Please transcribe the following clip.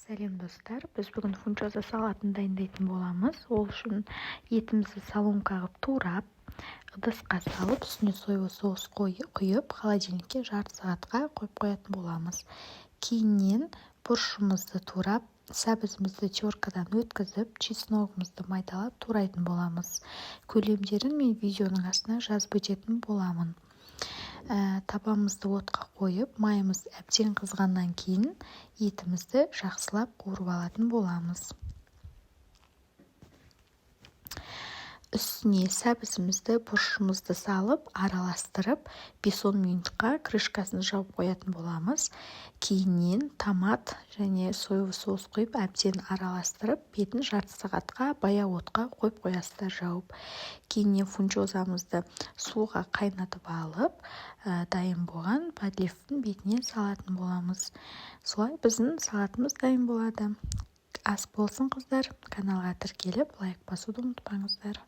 Сәлем достар, біз бүгін фунчоза салатын дайындайтын боламыз. Ол үшін етімізді соломкаға турап, ыдысқа салып, үстіне соевый соус құйып, холодильникке жарты сағатқа қойып қоятын боламыз. Кейіннен бұрышымызды турап, сәбізімізді теркадан өткізіп, чесногымызды майдалап турайтын боламыз. Көлемдерін мен видеоның астына жазып өтетін боламын. Табамызды отқа қойып, майымыз әбден қызғаннан кейін етімізді жақсылап қуырып алатын боламыз. Үстіне сәбізімізді, бұрышымызды салып, араластырып, 5-10 минутқа крышкасын жауып қоятын боламыз. Кейіннен томат және соевый соус құйып, әбден араластырып, бетін жарты сағатқа баяу отқа қойып қоясыздар жауып. Кейіннен фунчозамызды суға қайнатып алып, дайын болған подлевтің бетіне салатын боламыз. Солай біздің салатымыз дайын болады. Ас болсын қыздар, каналға тіркеліп, лайк басуды ұмытпаңыздар.